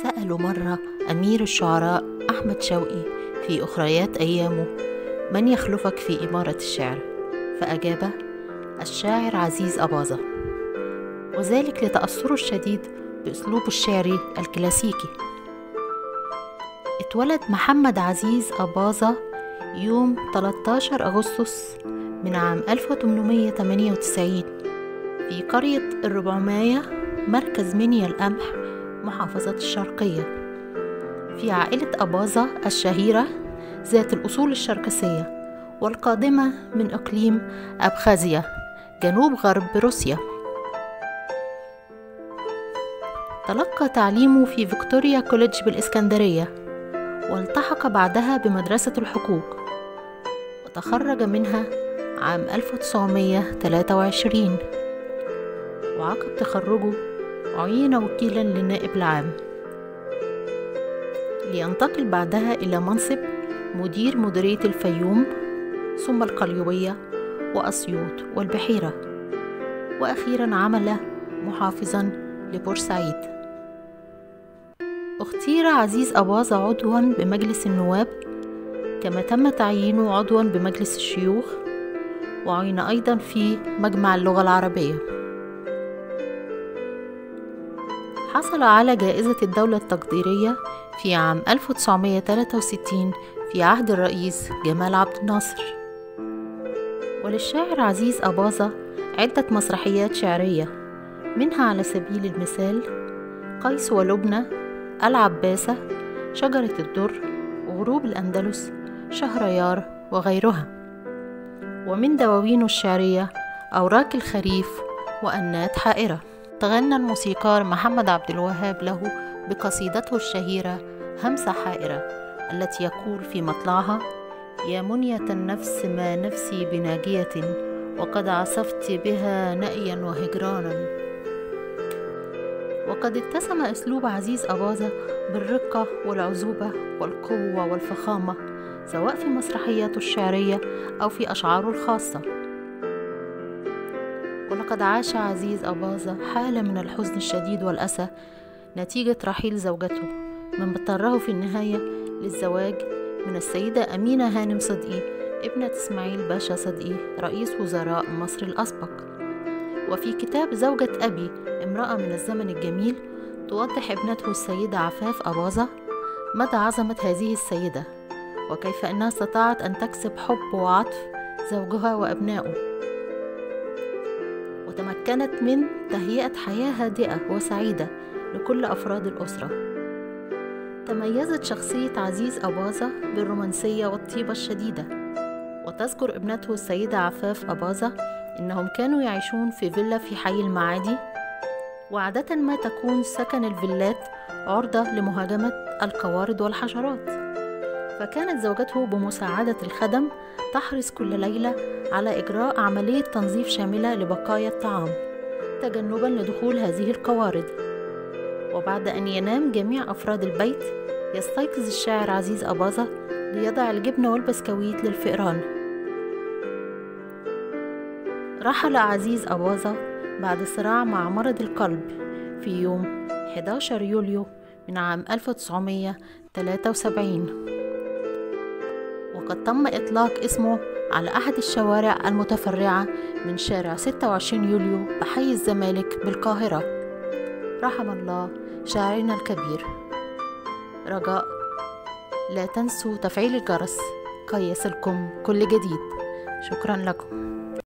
سألوا مرة أمير الشعراء أحمد شوقي في أخريات أيامه: من يخلفك في إمارة الشعر؟ فأجاب: الشاعر عزيز أباظة، وذلك لتأثره الشديد بأسلوبه الشعري الكلاسيكي. اتولد محمد عزيز أباظة يوم 13 أغسطس من عام 1898 في قرية الربعمية، مركز منيا القمح، محافظة الشرقية، في عائلة أباظة الشهيرة ذات الأصول الشركسية والقادمة من إقليم أبخازيا جنوب غرب روسيا. تلقى تعليمه في فيكتوريا كوليدج بالإسكندرية، والتحق بعدها بمدرسة الحقوق، وتخرج منها عام 1923. وعقب تخرجه عين وكيلا للنائب العام، لينتقل بعدها إلى منصب مدير مديرية الفيوم، ثم القليوبية وأسيوط والبحيرة، وأخيرا عمل محافظا لبورسعيد. اختير عزيز أباظة عضوا بمجلس النواب، كما تم تعيينه عضوا بمجلس الشيوخ، وعين أيضا في مجمع اللغة العربية. حصل على جائزة الدولة التقديرية في عام 1963 في عهد الرئيس جمال عبد الناصر. وللشاعر عزيز أباظة عدة مسرحيات شعرية، منها على سبيل المثال قيس ولبنى، العباسة، شجرة الدر، غروب الأندلس، شهريار، وغيرها. ومن دواوينه الشعرية أوراق الخريف وأنات حائرة. تغنى الموسيقار محمد عبد الوهاب له بقصيدته الشهيرة همسة حائرة، التي يقول في مطلعها: يا منية النفس ما نفسي بناجية، وقد عصفت بها نأيا وهجرانا. وقد اتسم أسلوب عزيز أباظة بالرقة والعذوبة والقوة والفخامة، سواء في مسرحياته الشعرية أو في أشعاره الخاصة. ولقد عاش عزيز أباظة حالة من الحزن الشديد والأسى نتيجة رحيل زوجته، من اضطره في النهاية للزواج من السيدة أمينة هانم صدقي، ابنة إسماعيل باشا صدقي رئيس وزراء مصر الأسبق. وفي كتاب زوجة أبي امرأة من الزمن الجميل توضح ابنته السيدة عفاف أباظة مدى عظمة هذه السيدة، وكيف أنها استطاعت أن تكسب حب وعطف زوجها وأبنائه، وتمكنت من تهيئة حياة هادئة وسعيدة لكل أفراد الأسرة. تميزت شخصية عزيز أباظة بالرومانسية والطيبة الشديدة. وتذكر ابنته السيدة عفاف أباظة إنهم كانوا يعيشون في فيلا في حي المعادي، وعادة ما تكون سكن الفيلات عرضة لمهاجمة القوارض والحشرات، فكانت زوجته بمساعدة الخدم تحرص كل ليلة على إجراء عملية تنظيف شاملة لبقايا الطعام تجنبا لدخول هذه القوارض. وبعد أن ينام جميع أفراد البيت، يستيقظ الشاعر عزيز أباظة ليضع الجبن والبسكويت للفئران. رحل عزيز أباظة بعد صراع مع مرض القلب في يوم 11 يوليو من عام 1973، وقد تم إطلاق اسمه على أحد الشوارع المتفرعة من شارع 26 يوليو بحي الزمالك بالقاهرة. رحم الله شاعرنا الكبير. رجاء لا تنسوا تفعيل الجرس كي يصلكم كل جديد. شكرا لكم.